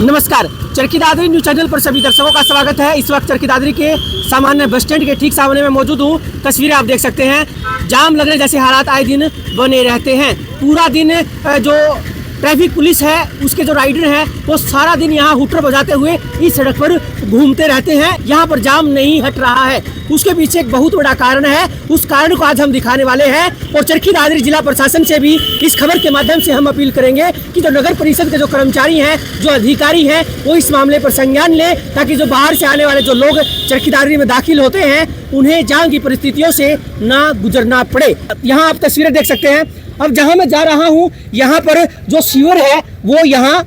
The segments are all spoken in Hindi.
नमस्कार, चरखी दादरी न्यूज चैनल पर सभी दर्शकों का स्वागत है। इस वक्त चरखी दादरी के सामान्य बस स्टैंड के ठीक सामने में मौजूद हूँ। तस्वीरें आप देख सकते हैं। जाम लगने जैसे हालात आए दिन बने रहते हैं। पूरा दिन जो ट्रैफिक पुलिस है उसके जो राइडर हैं वो सारा दिन यहाँ हुटर बजाते हुए इस सड़क पर घूमते रहते हैं। यहाँ पर जाम नहीं हट रहा है। उसके पीछे एक बहुत बड़ा कारण है। उस कारण को आज हम दिखाने वाले हैं और चरखी दादरी जिला प्रशासन से भी इस खबर के माध्यम से हम अपील करेंगे कि जो नगर परिषद के जो कर्मचारी हैं, जो अधिकारी हैं, वो इस मामले पर संज्ञान लें, ताकि जो बाहर से आने वाले जो लोग चरखी दादरी में दाखिल होते हैं उन्हें जाम की परिस्थितियों से ना गुजरना पड़े। यहाँ आप तस्वीरें देख सकते हैं। अब जहाँ मैं जा रहा हूँ यहाँ पर जो सीवर है वो यहाँ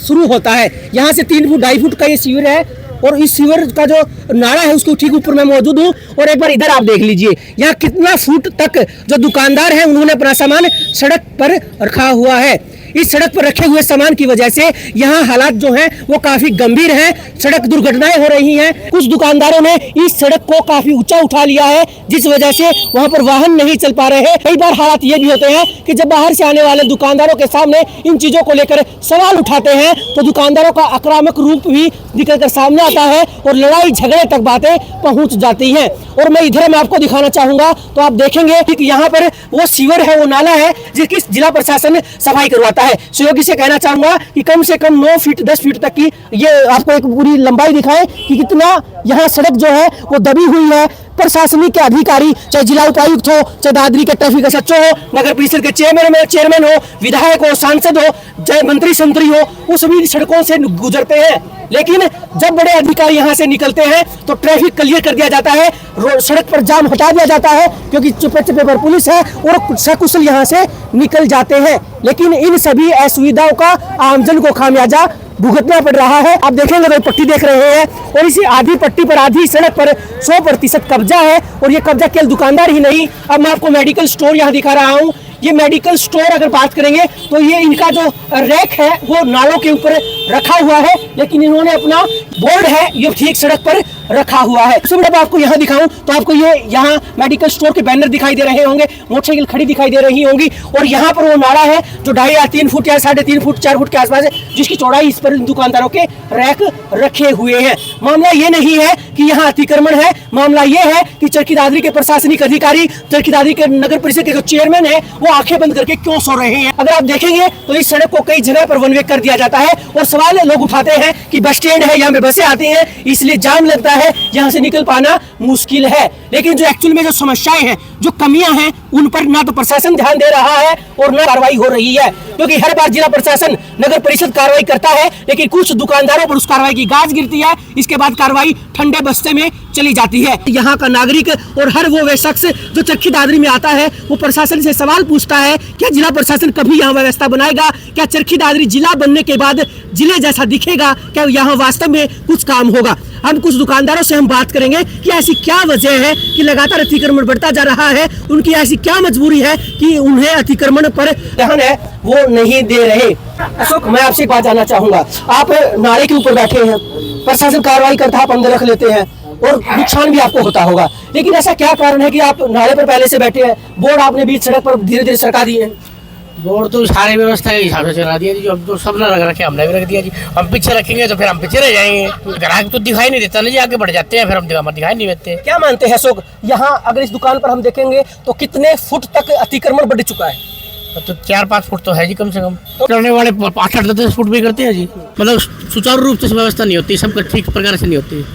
शुरू होता है। यहाँ से 3 फुट 2.5 फुट का ये सीवर है और इस सीवर का जो नाला है उसके ठीक ऊपर मैं मौजूद हूँ। और एक बार इधर आप देख लीजिए यहाँ कितना फुट तक जो दुकानदार है उन्होंने अपना सामान सड़क पर रखा हुआ है। इस सड़क पर रखे हुए सामान की वजह से यहाँ हालात जो हैं वो काफी गंभीर हैं। सड़क दुर्घटनाएं हो रही हैं। कुछ दुकानदारों ने इस सड़क को काफी ऊंचा उठा लिया है, जिस वजह से वहाँ पर वाहन नहीं चल पा रहे हैं। कई बार हालात ये भी होते हैं कि जब बाहर से आने वाले दुकानदारों के सामने इन चीजों को लेकर सवाल उठाते हैं तो दुकानदारों का आक्रामक रूप भी निकल कर सामने आता है और लड़ाई झगड़े तक बातें पहुँच जाती हैं। और मैं इधर मैं आपको दिखाना चाहूंगा तो आप देखेंगे कि यहाँ पर वो सीवर है, वो नाला है जिसकी जिला प्रशासन सफाई करवाता है। सहयोगी से कहना चाहूंगा कि कम से कम 9 फीट 10 फीट तक की ये आपको एक पूरी लंबाई दिखाए कि कितना यहाँ सड़क जो है वो दबी हुई है। प्रशासनिक के अधिकारी, चाहे जिला उपायुक्त हो, चाहे दादरी के ट्रैफिक एसएचओ हो, नगर परिषद के चेयरमैन हो, विधायक हो, सांसद हो, चाहे मंत्री संतरी हो, वो सभी सड़कों से गुजरते हैं। लेकिन जब बड़े अधिकारी यहाँ से निकलते हैं तो ट्रैफिक क्लियर कर दिया जाता है, सड़क पर जाम हटा दिया जाता है, क्योंकि चुपे चुपे पर पुलिस है और सकुशल यहाँ से निकल जाते हैं। लेकिन इन सभी असुविधाओं का आमजन को खामियाजा भुगतना पड़ रहा है। आप देखेंगे तो पट्टी देख रहे हैं और इसी आधी पट्टी पर, आधी सड़क पर 100% कब्जा है। और ये कब्जा केवल दुकानदार ही नहीं, अब मैं आपको मेडिकल स्टोर यहाँ दिखा रहा हूँ। ये मेडिकल स्टोर अगर बात करेंगे तो ये इनका जो रैक है वो नालों के ऊपर रखा हुआ है, लेकिन इन्होंने अपना बोर्ड है ये ठीक सड़क पर रखा हुआ है। सबसे बड़ा आपको यहाँ दिखाऊं तो आपको ये यहाँ मेडिकल स्टोर के बैनर दिखाई दे रहे होंगे, मोटरसाइकिल खड़ी दिखाई दे रही होंगी और यहाँ पर वो नाला है जो 2.5 या 3 फुट या 3.5 फुट 4 फुट के आसपास है, जिसकी चौड़ाई इस पर दुकानदारों के रैक रखे हुए हैं। मामला ये नहीं है कि यहाँ अतिक्रमण है, मामला ये है कि चरखी दादरी के प्रशासनिक अधिकारी, चरखी दादरी के नगर परिषद के जो चेयरमैन है वो आंखें बंद करके क्यों सो रहे हैं। अगर आप देखेंगे तो इस सड़क को कई जगह पर वन वे कर दिया जाता है और सवाल लोग उठाते हैं कि बस स्टैंड है, यहाँ पे बसें आती हैं इसलिए जाम लगता है, यहाँ से निकल पाना मुश्किल है। लेकिन जो एक्चुअल में जो समस्याएं हैं, जो कमियां हैं, उन पर ना तो प्रशासन ध्यान दे रहा है और ना कार्रवाई हो रही है। क्योंकि हर बार जिला प्रशासन, नगर परिषद कार्रवाई करता है, लेकिन कुछ दुकानदारों पर उस कार्रवाई की गाज गिरती है। इसके बाद कार्रवाई ठंडे बस्ते में चली जाती है। यहाँ का नागरिक और हर वो शख्स जो चरखी दादरी में आता है वो प्रशासन से सवाल पूछता है, क्या जिला प्रशासन कभी यहाँ व्यवस्था बनाएगा? क्या चरखी दादरी जिला बनने के बाद जिले जैसा दिखेगा? क्या यहाँ वास्तव में कुछ काम होगा? हम कुछ दुकानदारों से हम बात करेंगे कि ऐसी क्या वजह है कि लगातार अतिक्रमण बढ़ता जा रहा है, उनकी ऐसी क्या मजबूरी है कि उन्हें अतिक्रमण पर ध्यान है वो नहीं दे रहे। अशोक, मैं आपसे एक बात जानना चाहूंगा। आप नाले के ऊपर बैठे हैं, प्रशासन कार्रवाई करता है, आप अंदर रख लेते हैं और नुकसान भी आपको होता होगा, लेकिन ऐसा क्या कारण है कि आप नाले पर पहले से बैठे हैं? बोर्ड आपने बीच सड़क पर धीरे धीरे सरका दिए हैं। बोर्ड तो सारी व्यवस्था के हिसाब से चला दिया जी, अब तो सब ना रख रखे, हमने भी रख दिया जी। हम पीछे रखेंगे तो फिर हम पीछे रह जाएंगे, ग्राहक तो दिखाई नहीं देता ना जी, आगे बढ़ जाते हैं फिर हम दिखाई नहीं देते। क्या मानते हैं अशोक, यहाँ अगर इस दुकान पर हम देखेंगे तो कितने फुट तक अतिक्रमण बढ़ चुका है? तो 4-5 फुट तो है जी कम से कम। करने वाले 8-10 फुट भी करते हैं जी, मतलब सुचारू रूप से व्यवस्था नहीं होती, सब ठीक प्रकार से नहीं होती।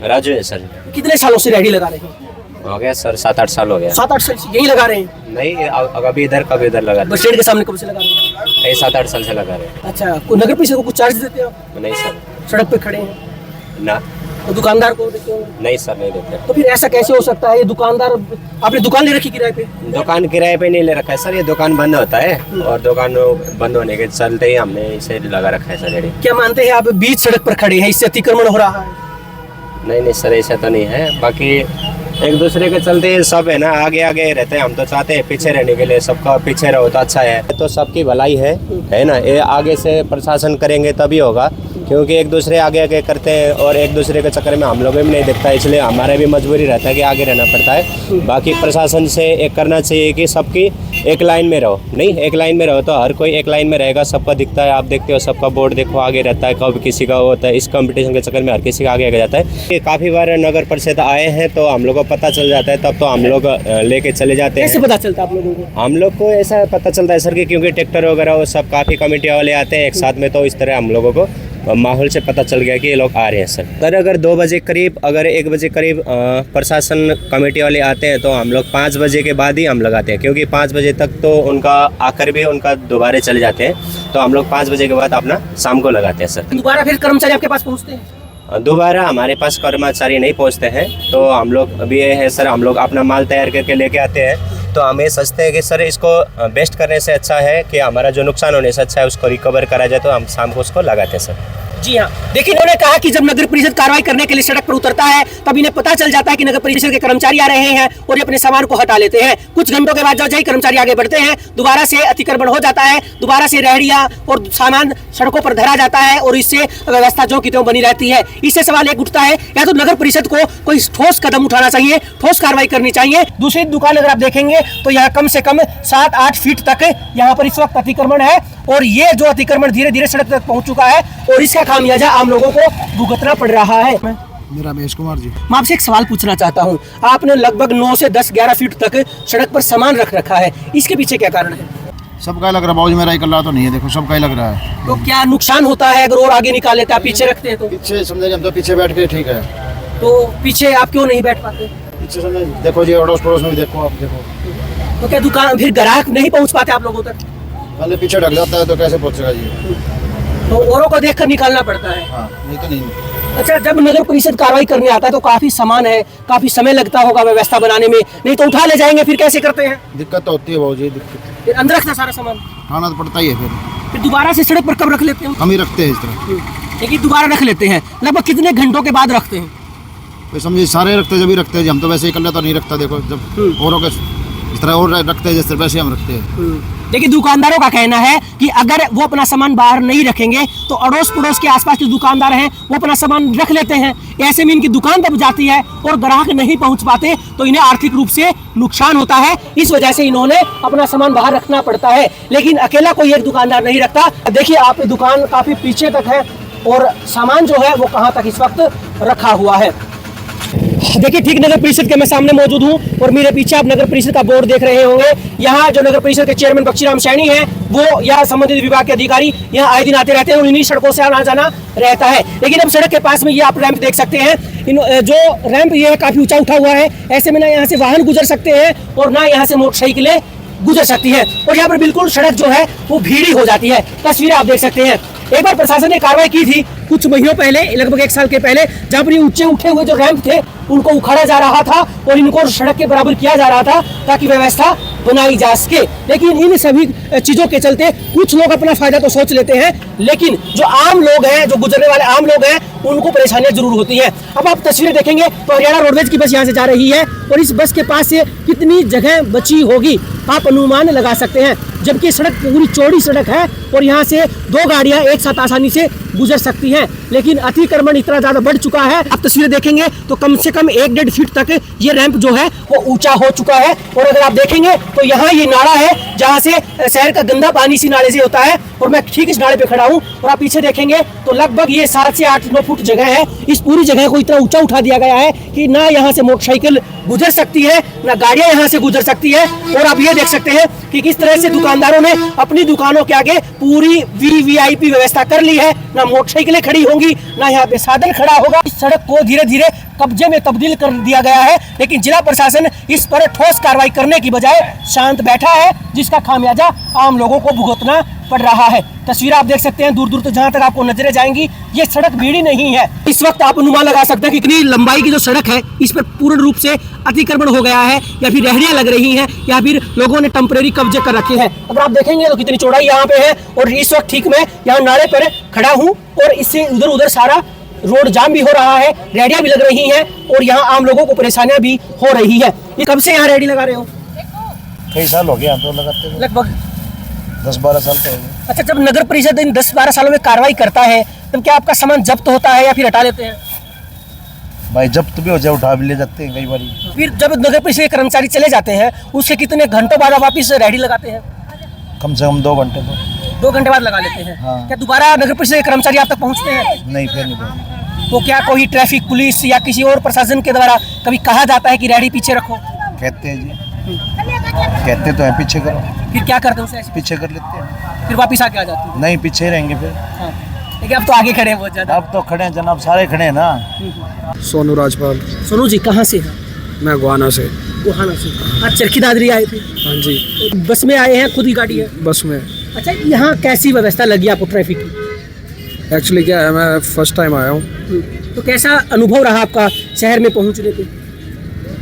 राजू है सर। कितने सालों से रेडी लगा रहे हैं? हो गया सर 7-8 साल हो गया। 7-8 साल से यही लगा रहे हैं? नहीं, कभी इधर कभी इधर लगा। बस स्टैंड के सामने कब से लगा रहे हैं? यही 7-8 साल से लगा रहे हैं। अच्छा, कोई नगर परिषद को कुछ चार्ज देते हो? नहीं सर। सड़क पे खड़े हैं ना, तो दुकानदार को देते हो? नहीं सर, नहीं देते। तो फिर ऐसा कैसे हो सकता है? ये दुकानदार, आपने दुकान ले रखी किराए पे? दुकान किराए पे नहीं ले रखा है सर, ये दुकान बंद होता है और दुकान बंद होने के चलते ही हमने इसे लगा रखा है सर। क्या मानते हैं आप बीच सड़क पर खड़े हैं, इससे अतिक्रमण हो रहा है? नहीं सर, ऐसा तो नहीं है। बाकी एक दूसरे के चलते सब है ना, आगे आगे रहते हैं। हम तो चाहते हैं पीछे रहने के लिए, सबका पीछे रहो तो अच्छा है, तो सबकी भलाई है ना। ये आगे से प्रशासन करेंगे तभी होगा, क्योंकि एक दूसरे आगे आगे करते हैं और एक दूसरे के चक्कर में हम लोगों भी नहीं दिखता, इसलिए हमारा भी मजबूरी रहता है कि आगे रहना पड़ता है। बाकी प्रशासन से एक करना चाहिए कि सबकी एक लाइन में रहो, नहीं एक लाइन में रहो तो हर कोई एक लाइन में रहेगा, सबका दिखता है, आप देखते हो सबका बोर्ड देखो आगे रहता है, कब किसी का होता है, इस कंपटीशन के चक्कर में हर किसी का आगे जाता है। ये काफ़ी बार नगर परिषद आए हैं तो हम लोग को पता चल जाता है, तब तो हम लोग लेके चले जाते हैं। कैसे पता चलता है आप लोगों को? हम लोग को ऐसा पता चलता है सर कि क्योंकि ट्रैक्टर वगैरह वो सब काफ़ी कमेटी वाले आते हैं एक साथ में, तो इस तरह हम लोगों को माहौल से पता चल गया कि ये लोग आ रहे हैं सर। सर अगर 2 बजे करीब, अगर 1 बजे करीब प्रशासन कमेटी वाले आते हैं तो हम लोग 5 बजे के बाद ही हम लगाते हैं, क्योंकि 5 बजे तक तो उनका आकर भी उनका दोबारा चले जाते हैं, तो हम लोग 5 बजे के बाद अपना शाम को लगाते हैं सर। दोबारा फिर कर्मचारी आपके पास पहुँचते हैं? दोबारा हमारे पास कर्मचारी नहीं पहुंचते हैं, तो हम लोग अभी ये है सर, हम लोग अपना माल तैयार करके लेके आते हैं, तो हम ये सोचते हैं कि सर इसको बेस्ट करने से अच्छा है कि हमारा जो नुकसान होने से अच्छा है उसको रिकवर करा जाए, तो हम शाम को उसको लगाते हैं सर। जी हाँ, देखिए इन्होंने कहा कि जब नगर परिषद कार्रवाई करने के लिए सड़क पर उतरता है तब इन्हें पता चल जाता है कि नगर परिषद के कर्मचारी आ रहे हैं और ये अपने सामान को हटा लेते हैं। कुछ घंटों के बाद जब कर्मचारी आगे बढ़ते हैं दोबारा से अतिक्रमण हो जाता है, दोबारा से रेहड़ियां और सामान सड़कों पर धरा जाता है और इससे व्यवस्था जो की त्यों बनी रहती है। इससे सवाल एक उठता है, या तो नगर परिषद को कोई ठोस कदम उठाना चाहिए, ठोस कार्रवाई करनी चाहिए। दूसरी दुकान अगर आप देखेंगे तो यहाँ कम से कम 7-8 फीट तक यहाँ पर इस वक्त अतिक्रमण है और ये जो अतिक्रमण धीरे धीरे सड़क तक पहुंच चुका है और इसका खामियाजा आम लोगों को भुगतना पड़ रहा है। मेरा रमेश कुमार जी। मैं आपसे एक सवाल पूछना चाहता हूं, आपने लगभग 9 से 10-11 फीट तक सड़क पर सामान रख रखा है, इसके पीछे क्या कारण है? सबका लग रहा है बाबूजी, मेरा ही कल्ला तो नहीं है, देखो सबका ही लग रहा है। तो क्या नुकसान होता है अगर और आगे निकाल लेते हैं, पीछे रखते हैं तो? पीछे समझे हम तो पीछे बैठ के ठीक है, तो पीछे आप क्यों नहीं बैठ पाते? पीछे समझे देखो जी, अड़ोस पड़ोस में भी देखो, आप देखो तो क्या दुकान फिर ग्राहक नहीं पहुंच पाते आप लोगों तक? पहले पीछे ढक जाता है तो कैसे पहुंचेगा जी? तो औरों को देखकर निकालना पड़ता है। हाँ, नहीं तो नहीं। अच्छा, जब नगर परिषद कार्रवाई करने आता है तो काफी सामान है, काफी समय लगता होगा व्यवस्था बनाने में, नहीं तो उठा ले जाएंगे, फिर कैसे करते हैं? दिक्कत तो होती है बाबूजी, दिक्कत फिर अंदर रखना सारा सामान, खाना तो पड़ता ही है, फिर दोबारा से सड़क पर कब रख लेते हैं? हम ही रखते हैं इस तरह। लेकिन दोबारा रख लेते हैं, लगभग कितने घंटों के बाद रखते हैं? तो समझिए सारे रखते हैं, जब भी रखते हैं, हम तो वैसे ही कल्ला तो नहीं रखता, देखो जब औरों के इस तरह और रखते हैं जैसे वैसे हम रखते हैं। लेकिन दुकानदारों का कहना है कि अगर वो अपना सामान बाहर नहीं रखेंगे तो अड़ोस पड़ोस के आसपास जो दुकानदार हैं वो अपना सामान रख लेते हैं, ऐसे में इनकी दुकान दब जाती है और ग्राहक नहीं पहुंच पाते तो इन्हें आर्थिक रूप से नुकसान होता है। इस वजह से इन्होंने अपना सामान बाहर रखना पड़ता है, लेकिन अकेला कोई एक दुकानदार नहीं रखता। देखिए आप दुकान काफी पीछे तक है और सामान जो है वो कहाँ तक इस वक्त रखा हुआ है। देखिए ठीक नगर परिषद के मैं सामने मौजूद हूँ और मेरे पीछे आप नगर परिषद का बोर्ड देख रहे होंगे। यहाँ जो नगर परिषद के चेयरमैन बख्शीराम सैनी हैं वो यहाँ संबंधित विभाग के अधिकारी यहाँ आए दिन आते रहते हैं और इन्हीं सड़कों से आना जाना रहता है। लेकिन अब सड़क के पास में ये आप रैंप देख सकते हैं, जो रैंप ये है काफी ऊंचा उठा हुआ है, ऐसे में ना यहाँ से वाहन गुजर सकते हैं और ना यहाँ से मोटरसाइकिलें गुजर सकती है और यहाँ पर बिल्कुल सड़क जो है वो भीड़ी हो जाती है। तस्वीरें आप देख सकते हैं। एक बार प्रशासन ने कार्रवाई की थी कुछ महीनों पहले, लगभग 1 साल के पहले, जहाँ पर ये ऊंचे उठे हुए जो रैंप थे उनको उखाड़ा जा रहा था और इनको सड़क के बराबर किया जा रहा था ताकि व्यवस्था बनाई जा सके। लेकिन इन सभी चीजों के चलते कुछ लोग अपना फायदा तो सोच लेते हैं, लेकिन जो आम लोग हैं, जो गुजरने वाले आम लोग हैं, उनको परेशानियां जरूर होती हैं। अब आप तस्वीरें देखेंगे तो हरियाणा रोडवेज की बस यहाँ से जा रही है और इस बस के पास से कितनी जगह बची होगी आप अनुमान लगा सकते हैं, जबकि सड़क पूरी चौड़ी सड़क है और यहाँ से 2 गाड़ियां एक साथ आसानी से गुजर सकती हैं। लेकिन अतिक्रमण इतना ज्यादा बढ़ चुका है, आप तस्वीरें देखेंगे तो कम से कम 1-1.5 फीट तक ये रैंप जो है वो ऊंचा हो चुका है। और अगर आप देखेंगे तो यहाँ ये नाला है जहाँ से शहर का गंदा पानी इसी नाले से होता है और मैं ठीक इस नाले पे खड़ा हूँ और आप पीछे देखेंगे तो लगभग ये 7 से 8-9 फुट जगह है। इस पूरी जगह को इतना ऊंचा उठा दिया गया है कि ना यहाँ से मोटरसाइकिल गुजर सकती है, ना गाड़ियां यहाँ से गुजर सकती है। और आप ये देख सकते हैं कि किस तरह से दुकानदारों ने अपनी दुकानों के आगे पूरी वीवीआईपी व्यवस्था कर ली है, ना मोटरसाइकिलें खड़ी होंगी, ना यहाँ पे साधन खड़ा होगा। इस सड़क को धीरे धीरे कब्जे में तब्दील कर दिया गया है, लेकिन जिला प्रशासन इस पर ठोस कार्रवाई करने की बजाय शांत बैठा है, जिसका खामियाजा आम लोगों को भुगतना पड़ रहा है। तस्वीर आप देख सकते हैं, दूर दूर तक जहां तक आपको नजरें जाएंगी ये सड़क भीड़ी नहीं है। इस वक्त आप अनुमान लगा सकते हैं कि इतनी लंबाई की जो सड़क है इस पर पूर्ण रूप से अतिक्रमण हो गया है, या फिर रेहड़ियां लग रही हैं, या फिर लोगों ने टेम्परेरी कब्जे कर रखे हैं। अगर आप देखेंगे तो कितनी चौड़ाई यहाँ पे है और इस वक्त ठीक मैं यहाँ नाले पर खड़ा हूँ और इससे उधर उधर सारा रोड जाम भी हो रहा है, रेहड़ियां भी लग रही हैं और यहाँ आम लोगों को परेशानियां भी हो रही है। ये कब से यहाँ रेहड़ी लगा रहे हो? कई साल हो गए हम तो लगाते हुए, लगभग 10-12 साल तो हो गए। अच्छा, जब नगर परिषद इन 10-12 सालों में कार्रवाई करता है तब क्या आपका सामान जब्त होता है या फिर हटा लेते हैं? भाई जब भी हो जाए उठा भी ले जाते हैं कई बार। फिर जब नगर परिषद के कर्मचारी चले जाते हैं उससे कितने घंटों बाद वापिस रेडी लगाते हैं? कम से कम 2 घंटे तो 2 घंटे बाद लगा लेते हैं। हाँ। क्या दोबारा नगर परिषद के कर्मचारी आप तक पहुंचते हैं? नहीं, फिर नहीं पहुंचते। तो क्या कोई ट्रैफिक पुलिस या किसी और प्रशासन के द्वारा कभी कहा जाता है कि रेडी पीछे रखो? कहते हैं जी, कहते तो हैं पीछे करो, फिर क्या करते हैं उसे? पीछे कर लेते हैं। फिर वापिस आके आ जाते हैं? नहीं, पीछे ही रहेंगे फिर। हाँ। लेकिन अब तो आगे खड़े हैं बहुत ज्यादा। अब तो खड़े हैं जनाब, सारे खड़े हैं ना। सोनू राजपाल। सोनू जी कहाँ से हैं? मैं गोहाना से। गोहाना से। आज चरखी दादरी आए थे? हाँ जी, बस में आए हैं, खुद ही गाड़ी है? बस में। अच्छा, यहाँ कैसी व्यवस्था लगी आपको ट्रैफक की? एक्चुअली क्या है, मैं फर्स्ट टाइम आया हूँ। तो कैसा अनुभव रहा आपका शहर में पहुँचने पे?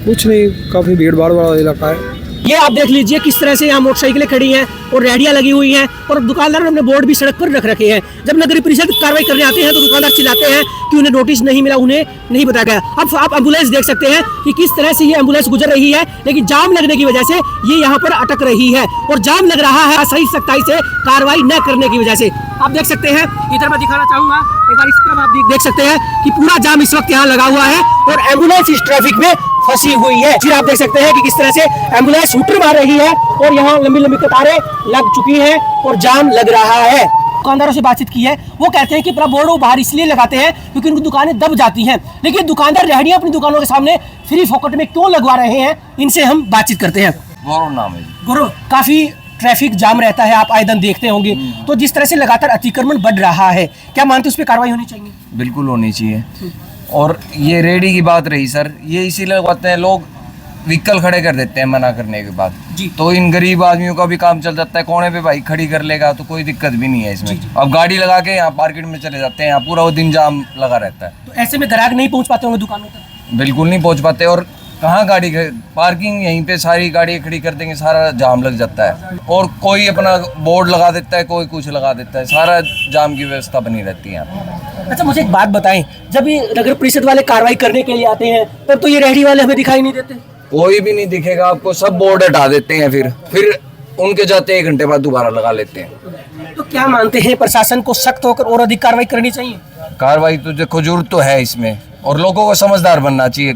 कुछ नहीं, काफ़ी भीड़ भाड़ वाला इलाका है। ये आप देख लीजिए किस तरह से यहाँ मोटरसाइकिलें खड़ी हैं और रेहड़ियाँ लगी हुई हैं और दुकानदारों ने अपने बोर्ड भी सड़क पर रख रखे हैं। जब नगर परिषद कार्रवाई करने आते हैं तो दुकानदार चिल्लाते हैं कि उन्हें नोटिस नहीं मिला, उन्हें नहीं बताया गया। अब आप एम्बुलेंस देख सकते हैं कि किस तरह से ये एम्बुलेंस गुजर रही है, लेकिन जाम लगने की वजह से ये यहाँ पर अटक रही है और जाम लग रहा है सही सख्ताई से कार्रवाई न करने की वजह से। आप देख सकते हैं, इधर मैं दिखाना चाहूंगा एक बार, इस तरफ आप देख सकते हैं कि पूरा जाम इस वक्त यहाँ लगा हुआ है और एम्बुलेंस इस ट्रैफिक में फंसी हुई है। फिर आप देख सकते हैं कि किस तरह से एम्बुलेंस हुटर मार रही है और यहाँ लंबी लंबी कतारें लग चुकी हैं और जाम लग रहा है। दुकानदारों से बातचीत की है, वो कहते हैं कि पूरा बोर्ड वो बाहर इसलिए लगाते हैं क्योंकि उनकी दुकानें दब जाती हैं, लेकिन दुकानदार रेहड़ियां अपनी दुकानों के सामने फ्री फोकट में क्यों लगवा रहे हैं, इनसे हम बातचीत करते हैं। गौरव नाम है। गौरव, काफी ट्रैफिक जाम रहता है, आप आए दिन देखते होंगे, तो जिस तरह से लगातार अतिक्रमण बढ़ रहा है, क्या मानते हैं उस पर कार्रवाई होनी चाहिए? बिल्कुल होनी चाहिए। और ये रेडी की बात रही सर, ये इसीलिए लगवाते हैं, लोग व्हीकल खड़े कर देते हैं मना करने के बाद जी। तो इन गरीब आदमियों का भी काम चल जाता है, कोने पे भाई खड़ी कर लेगा तो कोई दिक्कत भी नहीं है इसमें। अब गाड़ी लगा के यहाँ मार्केट में चले जाते हैं, यहाँ पूरा वो दिन जाम लगा रहता है। तो ऐसे में ग्राहक नहीं पहुंच पाते होंगे दुकानों तक? बिल्कुल नहीं पहुँच पाते, और कहाँ गाड़ी पार्किंग, यहीं पे सारी गाड़ी खड़ी कर देंगे, सारा जाम लग जाता है। और कोई अपना बोर्ड लगा देता है, कोई कुछ लगा देता है, सारा जाम की व्यवस्था बनी रहती है यहाँ। अच्छा, मुझे एक बात बताएं, जब ये नगर परिषद वाले कार्रवाई करने के लिए आते हैं तब तो ये रेहड़ी वाले हमें दिखाई नहीं देते? कोई भी नहीं दिखेगा आपको, सब बोर्ड हटा देते हैं, फिर उनके जाते 1 घंटे बाद दोबारा लगा लेते हैं। तो क्या मानते हैं, प्रशासन को सख्त होकर और अधिक कार्रवाई करनी चाहिए? कार्रवाई तो देखो जरूरत तो है इसमें, और लोगों को समझदार बनना चाहिए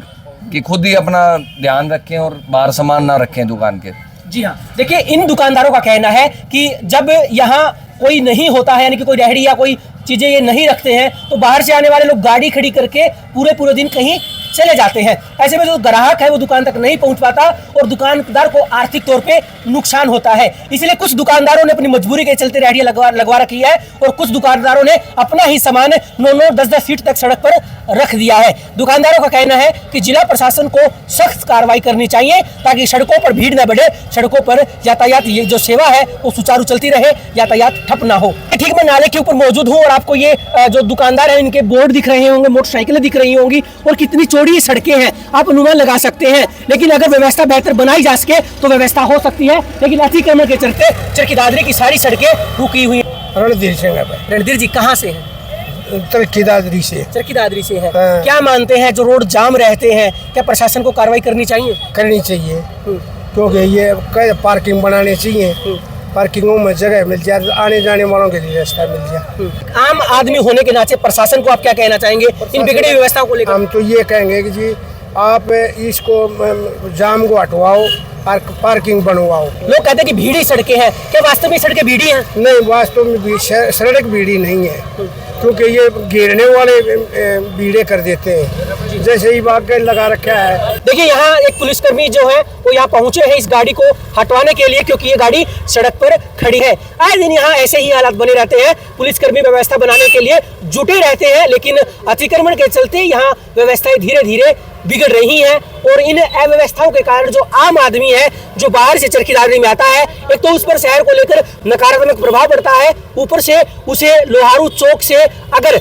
कि खुद ही अपना ध्यान रखें और बाहर सामान ना रखें दुकान के। जी हाँ, देखिए इन दुकानदारों का कहना है कि जब यहाँ कोई नहीं होता है, यानी कि कोई रेहड़ी या कोई चीजें ये नहीं रखते हैं, तो बाहर से आने वाले लोग गाड़ी खड़ी करके पूरे दिन कहीं चले जाते हैं। ऐसे में जो ग्राहक है वो दुकान तक नहीं पहुंच पाता और दुकानदार को आर्थिक तौर पे नुकसान होता है। इसलिए कुछ दुकानदारों ने अपनी मजबूरी के चलते रेहड़ियां लगवा रखी है और कुछ दुकानदारों ने अपना ही सामान 9-9, 10-10 फीट तक सड़क पर रख दिया है। दुकानदारों का कहना है कि जिला प्रशासन को सख्त कार्रवाई करनी चाहिए ताकि सड़कों पर भीड़ न बढ़े, सड़कों पर यातायात ये जो सेवा है वो सुचारू चलती रहे, यातायात ठप ना हो। ठीक, मैं नाले के ऊपर मौजूद हूँ और आपको ये जो दुकानदार है इनके बोर्ड दिख रहे होंगे, मोटरसाइकिलें दिख रही होंगी और कितनी चौड़ी सड़कें हैं, आप अनुमान लगा सकते हैं। लेकिन अगर व्यवस्था बेहतर बनाई जा सके तो व्यवस्था हो सकती है, लेकिन अतिक्रमण के चलते चरखी दादरी की सारी सड़कें रुकी हुई हैं। रणधीर सिंह है। रणधीर जी कहाँ से हैं? चरखी दादरी से। चरखी दादरी से है। हाँ। क्या मानते हैं जो रोड जाम रहते हैं, क्या प्रशासन को कार्रवाई करनी चाहिए? करनी चाहिए, क्योंकि ये पार्किंग बनाने चाहिए, पार्किंगों में जगह मिल जाए, आने जाने वालों के लिए रास्ता मिल जाए। आम आदमी होने के नाते प्रशासन को आप क्या कहना चाहेंगे इन बिगड़ी व्यवस्थाओं को लेकर? हम तो ये कहेंगे कि जी आप इसको जाम को हटवाओ, पार्किंग बनवाओ। लोग कहते हैं कि भीड़ी सड़कें हैं, क्या वास्तव में सड़कें भीड़ी हैं? नहीं, वास्तव में सड़क भीड़ी नहीं है, क्योंकि ये घेरने वाले भीड़े कर देते हैं, जैसे ही वाकई लगा रखा है। देखिए यहाँ एक पुलिसकर्मी जो है वो यहाँ पहुंचे हैं इस गाड़ी को हटवाने के लिए, क्योंकि ये गाड़ी सड़क पर खड़ी है। आए दिन यहाँ ऐसे ही हालात बने रहते हैं, पुलिसकर्मी व्यवस्था बनाने के लिए जुटे रहते हैं, लेकिन अतिक्रमण के चलते यहाँ व्यवस्थाएं धीरे धीरे बिगड़ रही हैं और इन अव्यवस्थाओं के कारण जो आम आदमी है जो बाहर से चरखी दादरी में आता है, एक तो उस पर शहर को लेकर नकारात्मक प्रभाव पड़ता है, ऊपर से उसे लोहारू चौक से अगर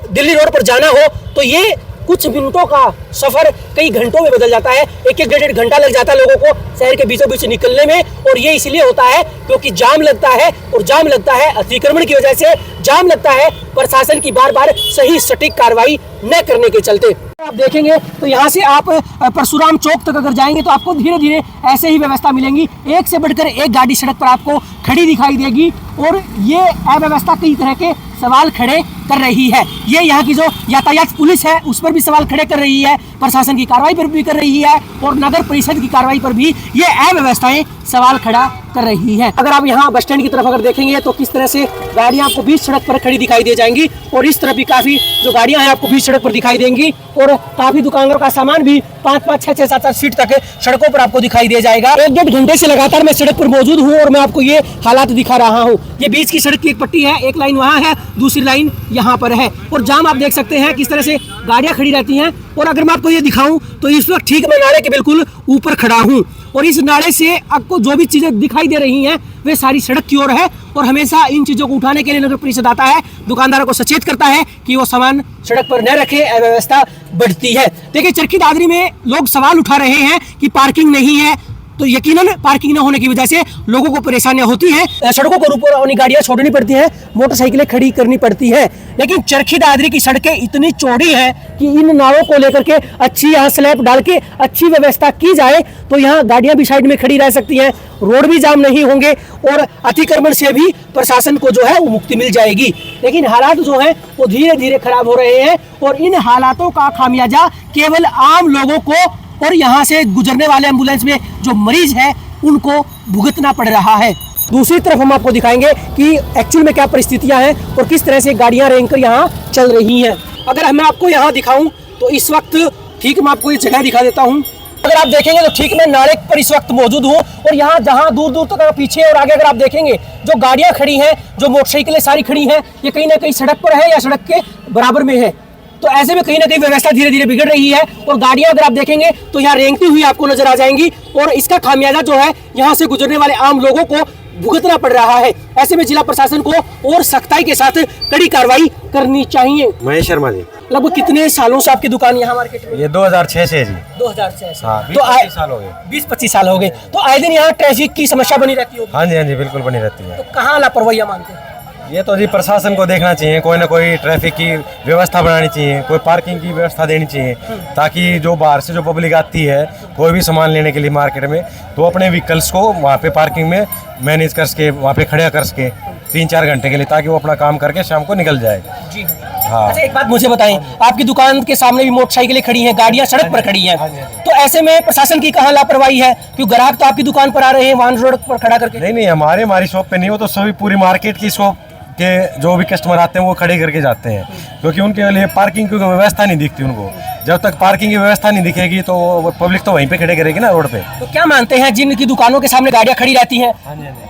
दिल्ली रोड पर जाना हो तो ये कुछ मिनटों का सफर कई घंटों में बदल जाता है। 1-1 घंटा लग जाता है लोगों को शहर के बीचों बीच निकलने में, और ये इसलिए होता है क्योंकि जाम लगता है, और जाम लगता है अतिक्रमण की वजह से, जाम लगता है प्रशासन की बार बार सही सटीक कार्रवाई न करने के चलते। आप देखेंगे तो यहाँ से आप परशुराम चौक तक अगर जाएंगे तो आपको धीरे धीरे ऐसे ही व्यवस्था मिलेंगी, एक से बढ़कर एक गाड़ी सड़क पर आपको खड़ी दिखाई देगी और ये अव्यवस्था कई तरह के सवाल खड़े कर रही है। ये यहाँ की जो यातायात पुलिस है उस पर भी सवाल खड़े कर रही है, प्रशासन की कार्रवाई पर भी कर रही है और नगर परिषद की कार्रवाई पर भी ये अव्यवस्थाएं सवाल खड़ा कर रही है। अगर आप यहाँ बस स्टैंड की तरफ अगर देखेंगे तो किस तरह से गाड़ियां आपको बीच सड़क पर खड़ी दिखाई दे जाएंगी और इस तरफ भी काफी जो गाड़ियां हैं आपको बीच सड़क पर दिखाई देंगी और काफी दुकानों का सामान भी 5-5, 6-6, 7-7 फीट तक सड़कों पर आपको दिखाई दे जाएगा। 1-1.5 घंटे से लगातार मैं सड़क पर मौजूद हूँ और मैं आपको ये हालात दिखा रहा हूँ। ये बीच की सड़क की एक पट्टी है, एक लाइन वहाँ है, दूसरी लाइन यहाँ पर है और जाम आप देख सकते हैं किस तरह से गाड़ियां खड़ी रहती हैं। और अगर मैं आपको ये दिखाऊं तो इस वक्त ठीक मैं नाले के बिल्कुल ऊपर खड़ा हूँ और इस नाले से आपको जो भी चीजें दिखाई दे रही हैं वे सारी सड़क की ओर है और हमेशा इन चीजों को उठाने के लिए नगर परिषद आता है, दुकानदारों को सचेत करता है कि वो सामान सड़क पर न रखे, अव्यवस्था बढ़ती है। देखिए चरखी दादरी में लोग सवाल उठा रहे हैं कि पार्किंग नहीं है, तो यकीनन पार्किंग न होने की वजह से लोगों को परेशानियां होती हैं, सड़कों पर ऊपर अपनी गाड़ियां छोड़नी पड़ती हैं, मोटरसाइकिलें खड़ी करनी पड़ती हैं। लेकिन चरखी दादरी की सड़कें इतनी चौड़ी हैं कि इन नालों को लेकर के अच्छी यहाँ स्लैब डाल के अच्छी व्यवस्था की जाए तो यहाँ गाड़ियां भी साइड में खड़ी रह सकती हैं, रोड भी जाम नहीं होंगे और अतिक्रमण से भी प्रशासन को जो है वो मुक्ति मिल जाएगी। लेकिन हालात जो है वो धीरे धीरे खराब हो रहे हैं और इन हालातों का खामियाजा केवल आम लोगों को और यहाँ से गुजरने वाले एम्बुलेंस में जो मरीज है उनको भुगतना पड़ रहा है। दूसरी तरफ हम आपको दिखाएंगे कि एक्चुअल में क्या परिस्थितियां हैं और किस तरह से गाड़ियां रेंग कर यहाँ चल रही हैं। अगर मैं आपको यहाँ दिखाऊं तो इस वक्त ठीक मैं आपको ये जगह दिखा देता हूँ। अगर आप देखेंगे तो ठीक मैं नाले पर इस वक्त मौजूद हूँ और यहाँ जहाँ दूर दूर तक पीछे और आगे अगर आप देखेंगे जो गाड़ियाँ खड़ी हैं, जो मोटरसाइकिलें सारी खड़ी हैं, ये कहीं ना कहीं सड़क पर है या सड़क के बराबर में है। तो ऐसे में कहीं ना कहीं व्यवस्था धीरे धीरे बिगड़ रही है और गाड़ियां अगर आप देखेंगे तो यहाँ रेंगती हुई आपको नजर आ जाएंगी और इसका खामियाजा जो है यहाँ से गुजरने वाले आम लोगों को भुगतना पड़ रहा है। ऐसे में जिला प्रशासन को और सख्ताई के साथ कड़ी कार्रवाई करनी चाहिए। महेश शर्मा जी। लगभग कितने सालों से आपकी दुकान यहाँ मार्केट में? ये 2006 से जी। 2006 से। हाँ, तो 20-25 साल हो गए। 20-25 साल हो गए। तो आए दिन यहाँ ट्रैफिक की समस्या बनी रहती होगी। हाँ जी बिल्कुल बनी रहती है। तो कहाँ लापरवाही मानते हैं? ये तो जी प्रशासन को देखना चाहिए, कोई ना कोई ट्रैफिक की व्यवस्था बनानी चाहिए, कोई पार्किंग की व्यवस्था देनी चाहिए ताकि जो बाहर से जो पब्लिक आती है कोई भी सामान लेने के लिए मार्केट में तो अपने व्हीकल्स को वहाँ पे पार्किंग में मैनेज कर सके, वहाँ पे खड़ा कर सके 3-4 घंटे के लिए ताकि वो अपना काम करके शाम को निकल जाए। जी हाँ। अच्छा एक बात मुझे बताएं, आपकी दुकान के सामने भी मोटरसाइकिलें खड़ी हैं, गाड़ियां सड़क पर खड़ी हैं, तो ऐसे में प्रशासन की कहाँ लापरवाही है? क्यों ग्राहक तो आपकी दुकान पर आ रहे हैं वाहन रोड पर खड़ा करके? नहीं हमारी शॉप पे नहीं, वो तो सभी पूरी मार्केट की शॉप के जो भी कस्टमर आते हैं वो खड़े करके जाते हैं क्योंकि उनके लिए पार्किंग की व्यवस्था नहीं दिखती उनको। जब तक पार्किंग की व्यवस्था नहीं दिखेगी तो पब्लिक तो वहीं पे खड़े करेगी ना रोड पे। तो क्या मानते हैं जिनकी दुकानों के सामने गाड़ियां खड़ी रहती हैं,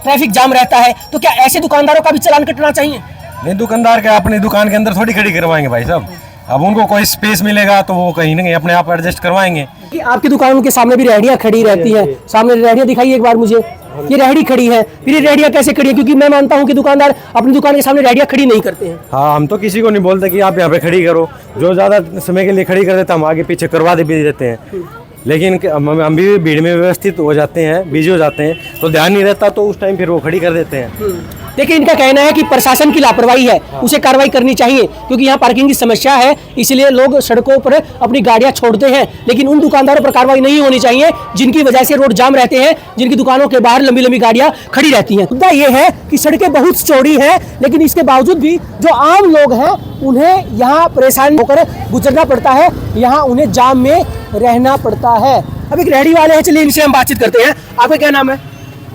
ट्रैफिक जाम रहता है, तो क्या ऐसे दुकानदारों का भी चालान कटना चाहिए? नहीं, दुकानदार के अपनी दुकान के अंदर थोड़ी खड़ी करवाएंगे भाई साहब। अब उनको कोई स्पेस मिलेगा तो वो कहीं ना कहीं अपने आप एडजस्ट करवाएंगे। आपकी दुकान के सामने भी रेहड़ियां खड़ी रहती हैं, सामने रेहड़ियां दिखाइए एक बार मुझे। ये रेहड़ी खड़ी है, फिर ये रेहड़ियां कैसे खड़ी है? क्योंकि मैं मानता हूं कि दुकानदार अपनी दुकान के सामने रेहड़ियां खड़ी नहीं करते हैं। हाँ, हम तो किसी को नहीं बोलते कि आप यहाँ पे खड़ी करो, जो ज़्यादा समय के लिए खड़ी कर देते हैं हम आगे पीछे करवा भी देते हैं, लेकिन हम भी भीड़ में व्यवस्थित हो जाते हैं, बिजी हो जाते हैं तो ध्यान नहीं रहता तो उस टाइम फिर वो खड़ी कर देते हैं। देखिए इनका कहना है कि प्रशासन की लापरवाही है, उसे कार्रवाई करनी चाहिए क्योंकि यहाँ पार्किंग की समस्या है, इसलिए लोग सड़कों पर अपनी गाड़ियां छोड़ते हैं, लेकिन उन दुकानदारों पर कार्रवाई नहीं होनी चाहिए जिनकी वजह से रोड जाम रहते हैं, जिनकी दुकानों के बाहर लंबी लंबी गाड़ियां खड़ी रहती हैं। मुद्दा ये है कि सड़कें बहुत चौड़ी हैं, लेकिन इसके बावजूद भी जो आम लोग हैं उन्हें यहाँ परेशान होकर गुजरना पड़ता है, यहाँ उन्हें जाम में रहना पड़ता है। अब एक रेहड़ी वाले हैं, चलिए इनसे हम बातचीत करते हैं। आपका क्या नाम है?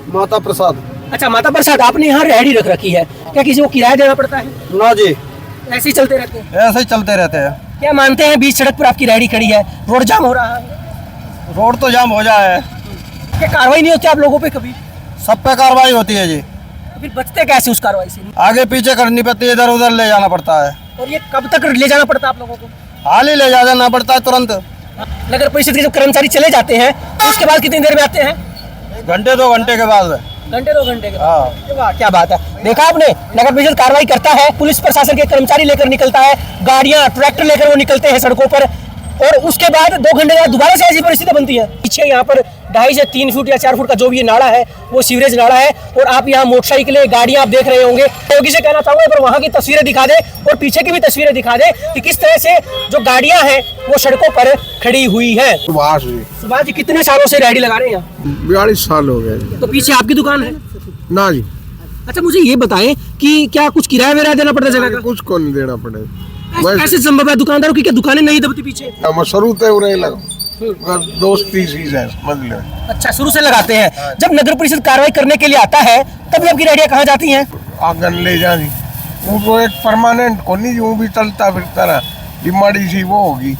माता प्रसाद। अच्छा माता प्रसाद, आपने यहाँ रेहड़ी रख रखी है, क्या किसी को किराया देना पड़ता है? ना जी, ऐसे ही चलते रहते हैं? ऐसे ही चलते रहते हैं। क्या मानते हैं बीच सड़क पर आपकी रेहड़ी खड़ी है, रोड जाम हो रहा है? रोड तो जाम हो जाए, क्या कार्रवाई नहीं होती आप लोगों पे कभी? सब पे कार्रवाई होती है जी। तो फिर बचते कैसे उस कार्रवाई से? आगे पीछे करनी पड़ती है, इधर उधर ले जाना पड़ता है। और ये कब तक ले जाना पड़ता है आप लोगों को? हाल ही ले जाना पड़ता है तुरंत। नगर परिषद के जब कर्मचारी चले जाते हैं तो उसके बाद कितनी देर में आते हैं? 1-2 घंटे के बाद। 1-2 घंटे के हाँ। बाद। वाह क्या बात है। देखा आपने, नगर परिषद कार्रवाई करता है, पुलिस प्रशासन के कर्मचारी लेकर निकलता है, गाड़ियां ट्रैक्टर लेकर वो निकलते हैं सड़कों पर और उसके बाद 2 घंटे बाद दोबारा से ऐसी परिस्थिति बनती है। पीछे यहाँ पर 2.5 से 3 फुट या 4 फुट का जो भी ये नाला है वो सीवरेज नाला है और आप यहाँ मोटरसाइकिलें गाड़ियां आप देख रहे होंगे। योगी से कहना चाहूंगा पर वहाँ की तस्वीरें दिखा दे और पीछे की भी तस्वीरें दिखा दे कि किस तरह से जो गाड़ियां हैं वो सड़कों पर खड़ी हुई है। सुभाष जी कितने सालों से रेहड़ी लगा रहे हैं यहाँ? 42 साल हो गए। तो पीछे आपकी दुकान है? ना जी। अच्छा मुझे ये बताएं कि क्या कुछ किराया वगैरह देना पड़ता है जगह का? कुछ को नहीं देना पड़ेगा। ऐसे संभव है? दुकानदारों की क्या दुकानें नहीं दबती पीछे? हम शुरू से उड़े लगा दोस्ती चीज है, समझ लो। अच्छा, शुरू से लगाते हैं। जब नगर परिषद कार्रवाई करने के लिए आता है तब आपकी रेहड़ियां कहाँ जाती हैं? आंगन ले जा जी, वो एक परमानेंट को नहीं, वो भी चलता फिरता रहा, बीमारी सी वो होगी,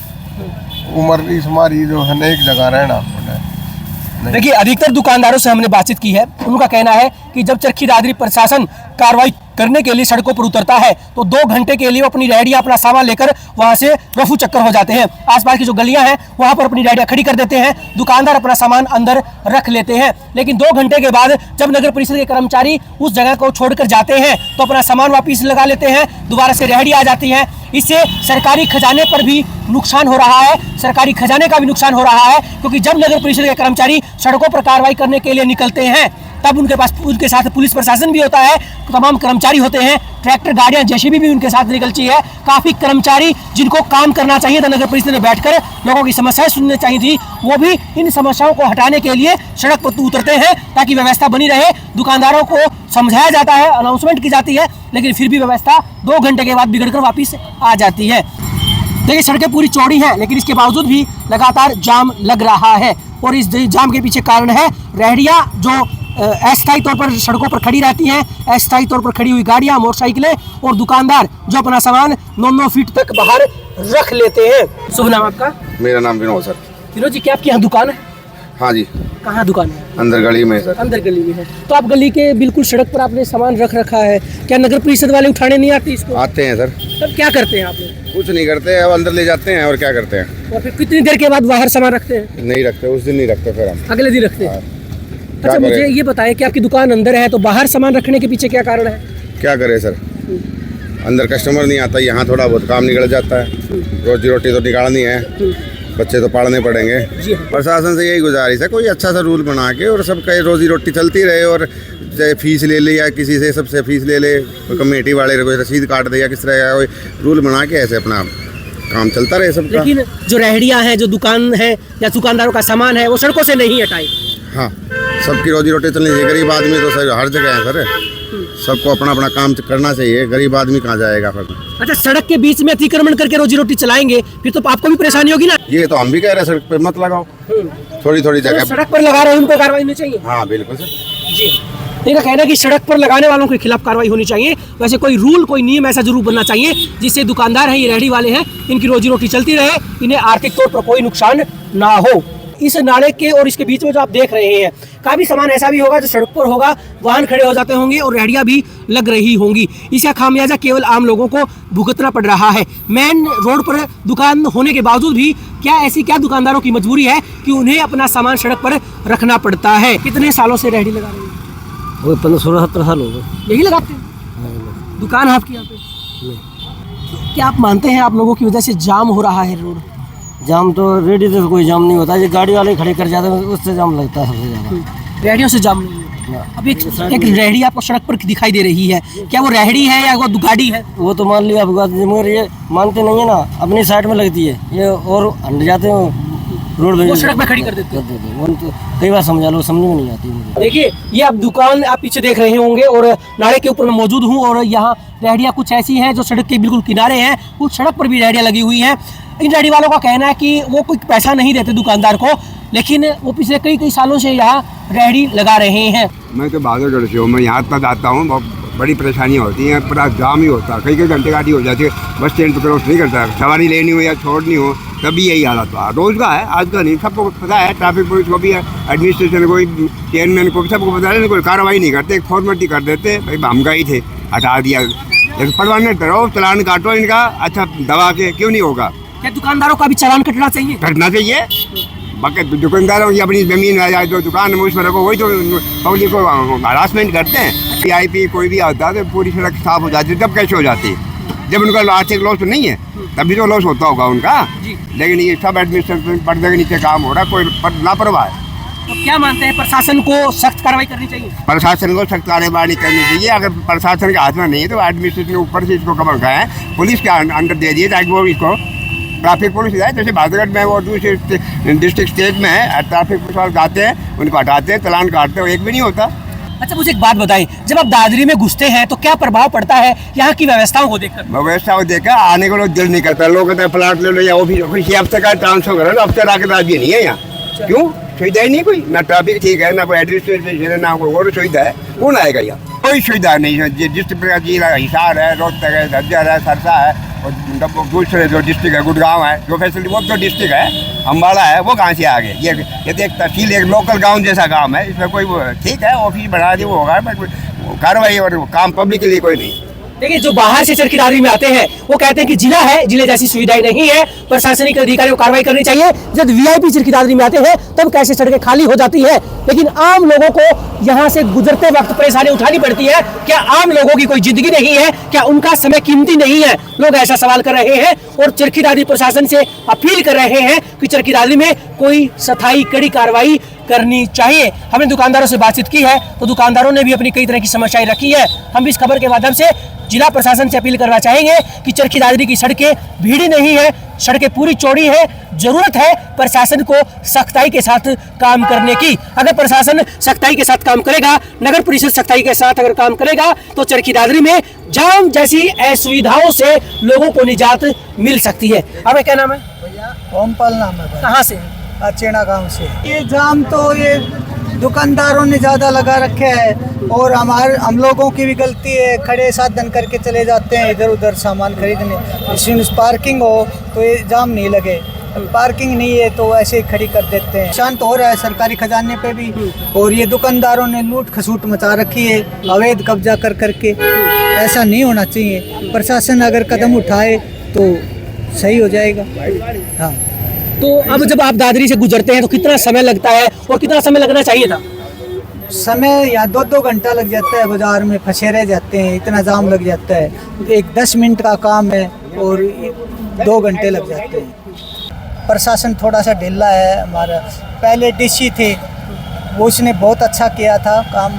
उम्र इस हमारी जो है एक जगह रहना पड़ा। देखिए, अधिकतर दुकानदारों से हमने बातचीत की है, उनका कहना है कि जब चरखी दादरी प्रशासन कार्रवाई करने के लिए सड़कों पर उतरता है तो 2 घंटे के लिए वो अपनी रेहड़ियां अपना सामान लेकर वहां से रफू चक्कर हो जाते हैं। आसपास की जो गलियां हैं वहां पर अपनी रेहड़ियां खड़ी कर देते हैं, दुकानदार अपना सामान अंदर रख लेते हैं। लेकिन 2 घंटे के बाद जब नगर परिषद के कर्मचारी उस जगह को छोड़कर जाते हैं तो अपना सामान वापिस लगा लेते हैं, दोबारा से रेहड़ी आ जाती है। इससे सरकारी खजाने पर भी नुकसान हो रहा है, सरकारी खजाने का भी नुकसान हो रहा है, क्योंकि जब नगर परिषद के कर्मचारी सड़कों पर कार्रवाई करने के लिए निकलते हैं तब उनके साथ पुलिस प्रशासन भी होता है, तमाम कर्मचारी होते हैं, ट्रैक्टर गाड़ियां जेसीबी भी उनके साथ निकलती है। काफी कर्मचारी जिनको काम करना चाहिए था नगर परिषद में बैठकर लोगों की समस्याएं सुननी चाहिए थी, वो भी इन समस्याओं को हटाने के लिए सड़क पर उतरते हैं ताकि व्यवस्था बनी रहे। दुकानदारों को समझाया जाता है, अनाउंसमेंट की जाती है, लेकिन फिर भी व्यवस्था 2 घंटे के बाद बिगड़कर वापिस आ जाती है। देखिए, सड़कें पूरी चौड़ी हैं लेकिन इसके बावजूद भी लगातार जाम लग रहा है और इस जाम के पीछे कारण है रेहड़ियां जो अस्थायी तौर पर सड़कों पर खड़ी रहती हैं, अस्थायी तौर पर खड़ी हुई गाड़ियां, मोटरसाइकिलें और दुकानदार जो अपना सामान 9-9 फीट तक बाहर रख लेते हैं। शुभ नाम आपका? मेरा नाम विनोद सर। विनोद जी, क्या आपकी यहाँ दुकान है? हाँ जी, कहाँ दुकान है? अंदर गली में सर। अंदर गली में है। तो आप गली के बिल्कुल सड़क पर आपने सामान रख रखा है, क्या नगर परिषद वाले उठाने नहीं आते इसको? आते हैं सर। तब क्या करते हैं आप लोग? कुछ नहीं करते, अब अंदर ले जाते हैं और क्या करते हैं। और फिर कितनी देर के बाद बाहर सामान रखते हैं? नहीं रखते, उस दिन नहीं रखते, फिर हम अगले दिन रखते हैं। अच्छा, क्या मुझे करें? ये बताएं कि आपकी दुकान अंदर है तो बाहर सामान रखने के पीछे क्या कारण है? क्या करें सर, अंदर कस्टमर नहीं आता, यहाँ थोड़ा बहुत काम निकल जाता है, रोजी रोटी तो निकालनी है, बच्चे तो पढ़ने पड़ेंगे। प्रशासन से यही गुजारिश है, कोई अच्छा सा रूल बना के और सबका रोजी रोटी चलती रहे, और चाहे फीस ले ले या किसी से सबसे फीस ले ले, कोई कमेटी वाले कोई रसीद काट दे या किस तरह का कोई रूल बना के ऐसे अपना काम चलता रहे सबका। लेकिन जो रेहड़ियां हैं, जो दुकान है या दुकानदारों का सामान है, वो सड़कों से नहीं हटाए। हाँ, सबकी रोजी रोटी चलनी चाहिए, गरीब आदमी तो सर हर जगह है सर, सबको अपना अपना काम करना चाहिए, गरीब आदमी कहाँ जाएगा फिर। अच्छा, सड़क के बीच में अतिक्रमण करके रोजी रोटी चलाएंगे फिर तो आपको भी परेशानी होगी ना? ये तो हम भी कह रहे हैं, सड़क पे मत लगाओ, थोड़ी थोड़ी तो जगह। सड़क पर लगा रहे हैं उन पर कार्रवाई होनी चाहिए। हाँ बिल्कुल सर। जी, इनका कहना है कि सड़क पर लगाने वालों के खिलाफ कार्रवाई होनी चाहिए। वैसे कोई रूल, कोई नियम ऐसा जरूर बनना चाहिए जिससे दुकानदार हैं, ये रेहड़ी वाले हैं, इनकी रोजी रोटी चलती रहे, इन्हें आर्थिक तौर पर कोई नुकसान ना हो। इस नाले के और इसके बीच में जो आप देख रहे हैं, काफी सामान ऐसा भी होगा जो सड़क पर होगा, वाहन खड़े हो जाते होंगे और रेहड़ियां भी लग रही होंगी। इसका खामियाजा केवल आम लोगों को भुगतना पड़ रहा है। मेन रोड पर दुकान होने के बावजूद भी क्या दुकानदारों की मजबूरी है कि उन्हें अपना सामान सड़क पर रखना पड़ता है। कितने सालों से रेहड़ी लगा रहे हैं? 15-16-17 साल हो गए। यही लगाते हैं? दुकान है आपकी यहाँ पे? क्या आप मानते हैं आप लोगों की वजह से जाम हो रहा है रोड? जाम तो रेडी से कोई जाम नहीं होता, ये गाड़ी वाले खड़े कर जाते हैं, उससे जाम लगता है सबसे ज़्यादा। रेहड़ियों से जाम नहीं है। अब एक रेहड़ी आपको सड़क पर दिखाई दे रही है, क्या वो रेहड़ी है या वो गाड़ी है? वो तो मान लिया आपको, मगर ये मानते नहीं है ना, अपनी साइड में लगती है ये और हट जाते हैं रोड वो सड़क पे खड़ी कर देते हैं। वो तो कई बार समझा लो, समझ में नहीं आती मुझे। देखिए, ये अब दुकान आप पीछे देख रहे होंगे और नाले के ऊपर मैं मौजूद हूँ और यहाँ रेहड़ियाँ कुछ ऐसी हैं जो सड़क के बिल्कुल किनारे हैं, कुछ सड़क पर भी रेहड़ियाँ लगी हुई हैं। इन रेहड़ी वालों का कहना है कि वो कोई पैसा नहीं देते दुकानदार को, लेकिन वो पिछले कई सालों से यहाँ रेहड़ी लगा रहे हैं। मैं तो बहादुरगढ़ से हूँ, मैं यहाँ तक आता हूँ, बहुत बड़ी परेशानी होती है, पूरा जाम ही होता है, कई घंटे गाड़ी हो जाती है, बस स्टैंड पर क्रॉस नहीं करता, सवारी लेनी हो या छोड़नी हो तभी यही हालत हुआ। रोज़ का है, आज का नहीं, सबको पता है, ट्रैफिक पुलिस को भी है, एडमिनिस्ट्रेशन को, चेयरमैन को, सबको पता है, कोई कार्रवाई नहीं करते, फॉर्मेलिटी कर देते, भाई हम गए थे हटा दिया, लेकिन परमानेंट करो, चालान काटो इनका, अच्छा दबा के क्यों नहीं होगा? क्या दुकानदारों का भी चालान कटना चाहिए? कटना चाहिए, बाकी दुकानदारों की अपनी ज़मीन आ जाए तो दुकान में उस पर रखो, वही तो पब्लिक को हरासमेंट करते हैं। VIP कोई भी आता है तो पूरी सड़क साफ हो जाती है, तब कैसे हो जाती है? जब उनका आर्थिक लॉस तो नहीं है तभी तो लॉस होता होगा उनका। लेकिन ये सब एडमिनिस्ट्रेशन पर्दे के नीचे काम हो रहा है, कोई लापरवाह है। तो क्या मानते हैं, प्रशासन को सख्त कार्रवाई करनी चाहिए? प्रशासन को सख्त कार्रवाई करनी चाहिए, अगर प्रशासन के हाथ में नहीं है तो एडमिनिस्ट्रेशन के ऊपर से इसको कवर का है, पुलिस के अंडर दे दिए ताकि वो इसको ट्रैफिक पुलिस है, जैसे बहादुरगढ़ में वो दूसरे डिस्ट्रिक्ट स्टेट में है, ट्रैफिक पुलिस वाले आते हैं, उनको हटाते हैं, चालान काटते हैं, एक भी नहीं होता। अच्छा मुझे एक बात बताएं, जब आप दादरी में घुसते हैं तो क्या प्रभाव पड़ता है यहाँ की व्यवस्थाओं को देखकर? व्यवस्था को देखकर आने को लोग दिल नहीं करता, लोग कहते हैं प्लाट ले लो या ऑफिस हफ्ते का ट्रांसफर करो, हफ्ते आके राजी नहीं है यहाँ। क्यों? सुविधा ही नहीं कोई, ना ट्रैफिक ठीक है, ना कोई एडमिनिस्ट्रेशन है, ना कोई और सुविधा है। कौन आएगा यहाँ? कोई सुविधा नहीं है। डिस्ट्रिक्ट का जिला हिसार है, रोहतक है, झज्जर है, सरसा है, और दूसरे जो डिस्ट्रिक्ट है गुड़गांव है, जो फैसिलिटी वो तो डिस्ट्रिक्ट है, अम्बाला है, वो कहाँ से आ गए? ये तो एक तहसील एक लोकल गांव जैसा काम है, इसमें कोई ठीक है ऑफिस बना दी वो होगा, पर कार्रवाई और काम पब्लिक के लिए कोई नहीं। देखिए जो बाहर से चरखी दादरी में आते हैं वो कहते हैं कि जिला है, जिले जैसी सुविधाएं नहीं है, प्रशासनिक अधिकारियों को कार्रवाई करनी चाहिए। जब वीआईपी चरखी दादरी में आते हैं तब कैसे सड़कें खाली हो जाती है, लेकिन आम लोगों को यहाँ से गुजरते वक्त परेशानी उठानी पड़ती है। क्या आम लोगों की कोई जिंदगी नहीं है? क्या उनका समय कीमती नहीं है? लोग ऐसा सवाल कर रहे हैं और चरखी दादरी प्रशासन से अपील कर रहे हैं कि चरखी दादरी में कोई स्थायी कड़ी कार्रवाई करनी चाहिए। हमने दुकानदारों से बातचीत की है तो दुकानदारों ने भी अपनी कई तरह की समस्याएं रखी है। हम भी इस खबर के माध्यम से जिला प्रशासन से अपील करना चाहेंगे कि चरखी दादरी की सड़कें भीड़ी नहीं है, सड़कें पूरी चौड़ी है। जरूरत है प्रशासन को सख्ताई के साथ काम करने की। अगर प्रशासन सख्ताई के साथ काम करेगा, नगर परिषद सख्ताई के साथ अगर काम करेगा तो चरखी दादरी में जाम जैसी असुविधाओं से लोगों को निजात मिल सकती है। अब क्या नाम है? ओमपाल नाम है। कहाँ से? अचेना गांव से। ये जाम तो ये दुकानदारों ने ज़्यादा लगा रखे है और हम लोगों की भी गलती है, खड़े साधन करके चले जाते हैं इधर उधर सामान खरीदने। पार्किंग हो तो ये जाम नहीं लगे, पार्किंग नहीं है तो ऐसे ही खड़ी कर देते हैं। शांत हो रहा है सरकारी खजाने पे भी, और ये दुकानदारों ने लूट खसूट मचा रखी है अवैध कब्जा कर करके। ऐसा नहीं होना चाहिए, प्रशासन अगर कदम उठाए तो सही हो जाएगा। हाँ, तो अब जब आप दादरी से गुजरते हैं तो कितना समय लगता है और कितना समय लगना चाहिए था? समय यहाँ 2-2 घंटा लग जाता है, बाजार में फंसे रह जाते हैं, इतना जाम लग जाता है। एक 10 मिनट का काम है और 2 घंटे लग जाते हैं। प्रशासन थोड़ा सा ढीला है हमारा। पहले डीसी थे वो उसने बहुत अच्छा किया था काम,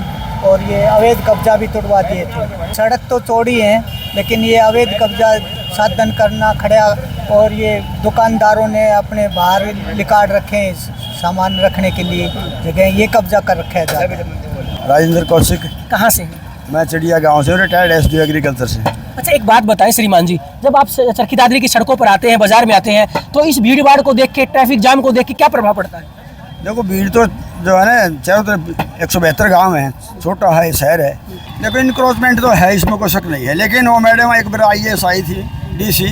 और ये अवैध कब्जा भी तोड़वा दिए थे। सड़क तो चौड़ी है लेकिन ये अवैध कब्जा साधन करना खड़ा, और ये दुकानदारों ने अपने बाहर लिकाड़ रखे हैं सामान रखने के लिए जगह, ये कब्जा कर रखा है। राजेंद्र कौशिक। कहाँ से? मैं चिड़िया गांव से, रिटायर्ड एसडी एग्रीकल्चर से। अच्छा एक बात बताएं श्रीमान जी, जब आप चरखी दादरी की सड़कों पर आते हैं, बाजार में आते हैं, तो इस भीड़ भाड़ को देख के, ट्रैफिक जाम को देख के क्या प्रभाव पड़ता है? देखो भीड़ तो जो है ना चारों तरफ 172 गांव है, छोटा है शहर है, लेकिन इनक्रोचमेंट तो है, इसमें कोई शक नहीं है। लेकिन वो मैडम एक बार IAS आई थी DC,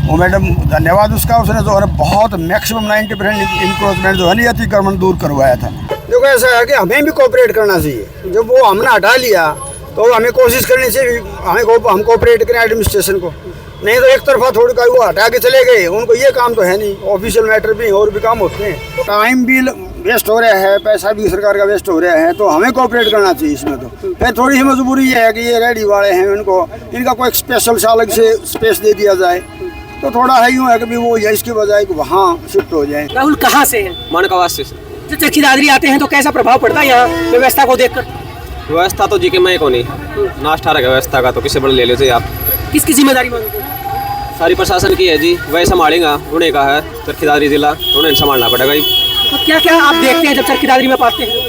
वो मैडम धन्यवाद उसका, उसने जो है बहुत मैक्सिमम 90% इनक्रोचमेंट जो है ना अतिक्रमण दूर करवाया था। देखो ऐसा है कि हमें भी कोऑपरेट करना चाहिए। जब वो हमने हटा लिया तो हमें कोशिश करनी चाहिए हम कोऑपरेट करें एडमिनिस्ट्रेशन को, नहीं तो एक तरफा थोड़ी का वो हटा के चले गए, उनको ये काम तो है नहीं, ऑफिशियल मैटर भी और भी काम होते हैं। टाइम भी वेस्ट हो रहा है, पैसा भी सरकार का वेस्ट हो रहा है, तो हमें कोऑपरेट करना चाहिए इसमें। तो फिर थोड़ी सी मजबूरी ये है कि ये रेडी वाले हैं, इनका कोई स्पेशल सा अलग से स्पेस दे दिया जाए तो थोड़ा है यूँ है कि वो इसकी बजाय वहाँ शिफ्ट हो जाए। राहुल कहाँ से है? मानकावास से। जब चरखी दादरी आते हैं तो कैसा प्रभाव पड़ता है यहाँ व्यवस्था को देखकर? व्यवस्था तो जी के मैं को नहीं, नाश्ता रखा व्यवस्था का तो किसी बड़े ले लीजिए आप। किसकी जिम्मेदारी मानते हैं? सारी प्रशासन की है जी, वही संभालेगा, उन्हें कहा है चरखी दादरी जिला, उन्हें संभालना पड़ेगा जी। तो क्या क्या आप देखते हैं जब चरखी दादरी में पाते हैं?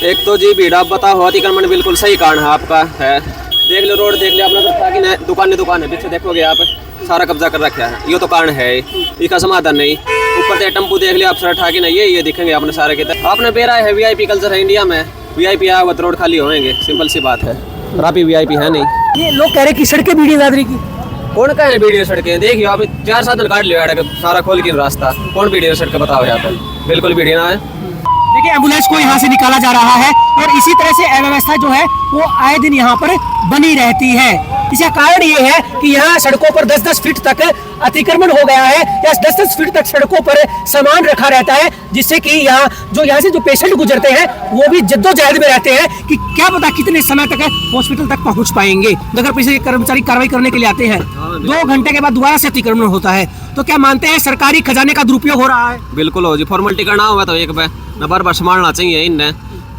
एक तो जी भीड़ आप बताओ, अतिक्रमण बिल्कुल सही कारण है आपका है, देख लो रोड देख लो अपना, ताकि दुकान है पीछे देखोगे आप सारा कब्जा कर रखा है, ये तो कारण है, इसका समाधान नहीं। ऊपर से टेम्पू देख लिया आप सर ठाकी नहीं, ये दिखेंगे अपने सारे के तरफ। आपने बेरा है VIP कल्चर है इंडिया में, VIP आया हुआ तो रोड खाली होंगे, सिंपल सी बात है, और आप ही VIP है नहीं। ये लोग कह रहे हैं कि सड़कें भीड़ी दादरी की। कौन कह रहे वीडियो सड़कें? देखिए आप 4 साधन काट लिया सारा खोल के रास्ता, कौन वीडियो सड़कें बताओ यहाँ पर? बिल्कुल वीडियो ना है। देखिए एम्बुलेंस को यहाँ से निकाला जा रहा है और इसी तरह से अव्यवस्था जो है वो आए दिन यहाँ पर बनी रहती है। इसका कारण ये है कि यहाँ सड़कों पर 10-10 फीट तक अतिक्रमण हो गया है, या 10-10 फीट तक सड़कों पर सामान रखा रहता है, जिससे कि यहाँ से जो पेशेंट गुजरते हैं वो भी जद्दोजहद में रहते हैं कि क्या पता कितने समय तक हॉस्पिटल तक पहुँच पाएंगे। नगर परिषद के कर्मचारी कार्रवाई करने के लिए आते हैं, 2 घंटे के बाद दोबारा से अतिक्रमण होता है। तो क्या मानते हैं सरकारी खजाने का दुरुपयोग हो रहा है? बिल्कुल हो जी, फॉर्मेलिटी करना होगा तो एक बार संभालना चाहिए इनने।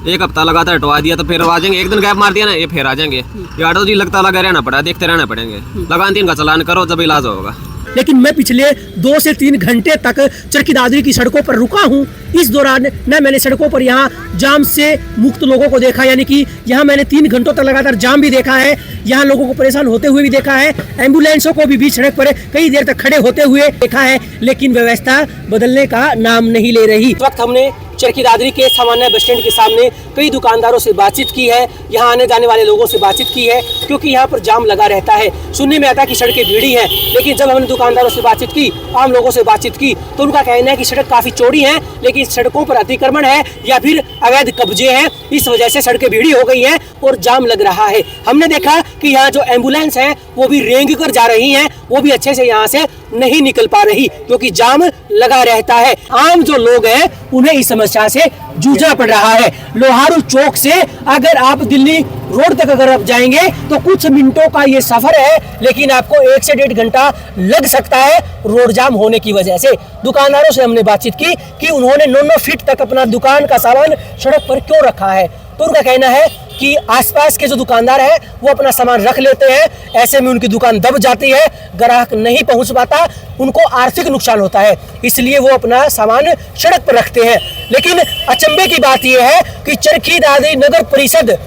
एक हफ्ता लगातार हटवा दिया तो फिर आ जाएंगे, एक दिन गैप मार दिया ना ये फिर आ जाएंगे। ये ऑटो जी लगता लगा रहना पड़ा, देखते रहना पड़ेंगे। लगान 3 का चलान करो जब इलाज होगा। लेकिन मैं पिछले 2 से 3 घंटे तक चरखी दादरी की सड़कों पर रुका हूँ। इस दौरान न मैंने सड़कों पर यहाँ जाम से मुक्त लोगों को देखा, यानी कि यहाँ मैंने 3 घंटों तक लगातार जाम भी देखा है, यहाँ लोगों को परेशान होते हुए भी देखा है, एम्बुलेंसों को भी बीच सड़क पर कई देर तक खड़े होते हुए देखा है, लेकिन व्यवस्था बदलने का नाम नहीं ले रही। इस वक्त हमने चरखी दादरी के सामान्य बस स्टैंड के सामने कई दुकानदारों से बातचीत की है, यहाँ आने जाने वाले लोगों से बातचीत की है, क्योंकि यहाँ पर जाम लगा रहता है। सुनने में आता है कि सड़कें भीड़ी हैं, लेकिन जब हमने दुकानदारों से बातचीत की, आम लोगों से बातचीत की, तो उनका कहना है कि सड़क काफ़ी चौड़ी है, लेकिन सड़कों पर अतिक्रमण है या फिर अवैध कब्जे हैं, इस वजह से सड़कें भीड़ी हो गई हैं और जाम लग रहा है। हमने देखा कि यहाँ जो एम्बुलेंस है वो भी रेंग कर जा रही हैं, वो भी अच्छे से यहाँ से नहीं निकल पा रही, क्योंकि जाम लगा रहता है। आम जो लोग हैं उन्हें इस समस्या से जूझना पड़ रहा है। लोहारू चौक से अगर आप दिल्ली रोड तक अगर आप जाएंगे तो कुछ मिनटों का ये सफर है, लेकिन आपको 1 से 1.5 घंटा लग सकता है रोड जाम होने की वजह से। दुकानदारों से हमने बातचीत की कि उन्होंने 9 फीट तक अपना दुकान का सामान सड़क पर क्यों रखा है, तो उनका कहना है कि आसपास के जो दुकानदार है वो अपना सामान रख लेते हैं, ऐसे में उनकी दुकान दब जाती है, ग्राहक नहीं पहुंच पाता, उनको आर्थिक नुकसान होता है, इसलिए वो अपना सामान सड़क पर रखते हैं। लेकिन अचंभे की बात यह है कि चरखी दादरी नगर परिषद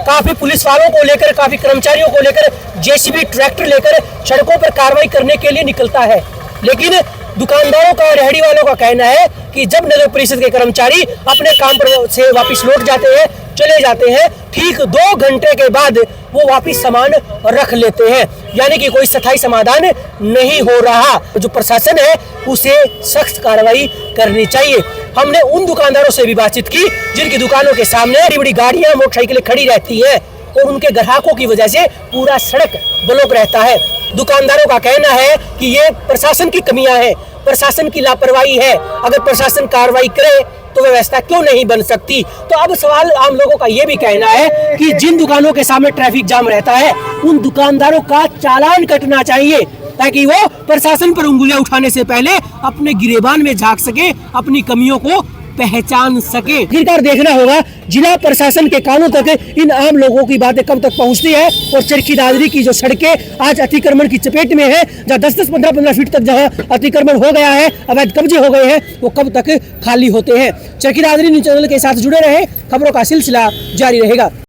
काफी पुलिस वालों को लेकर, काफी कर्मचारियों को लेकर, जेसीबी ट्रैक्टर लेकर सड़कों पर कार्रवाई करने के लिए निकलता है, लेकिन दुकानदारों का, रेहड़ी वालों का कहना है कि जब नगर परिषद के कर्मचारी अपने काम पर से वापस लौट जाते हैं, चले जाते हैं, ठीक 2 घंटे के बाद वो वापस सामान रख लेते हैं, यानी कि कोई स्थायी समाधान नहीं हो रहा। जो प्रशासन है उसे सख्त कार्रवाई करनी चाहिए। हमने उन दुकानदारों से भी बातचीत की जिनकी दुकानों के सामने बड़ी बड़ी गाड़ियां, मोटरसाइकिलें खड़ी रहती है और उनके ग्राहकों की वजह से पूरा सड़क ब्लॉक रहता है। दुकानदारों का कहना है कि ये प्रशासन की कमियां हैं, प्रशासन की लापरवाही है, अगर प्रशासन कार्रवाई करे तो व्यवस्था क्यों नहीं बन सकती। तो अब सवाल आम लोगों का ये भी कहना है कि जिन दुकानों के सामने ट्रैफिक जाम रहता है उन दुकानदारों का चालान कटना चाहिए, ताकि वो प्रशासन पर उंगलियां उठाने से पहले अपने गिरेबान में झांक सके, अपनी कमियों को पहचान सके। आखिरकार देखना होगा जिला प्रशासन के कानों तक इन आम लोगों की बातें कब तक पहुंचती है और चरखी दादरी की जो सड़कें आज अतिक्रमण की चपेट में है, जहाँ 10-10, 15-15 फीट तक जहाँ अतिक्रमण हो गया है, अवैध कब्जे हो गए हैं, वो कब तक खाली होते हैं। चरखी दादरी न्यूज़ चैनल के साथ जुड़े रहे, खबरों का सिलसिला जारी रहेगा।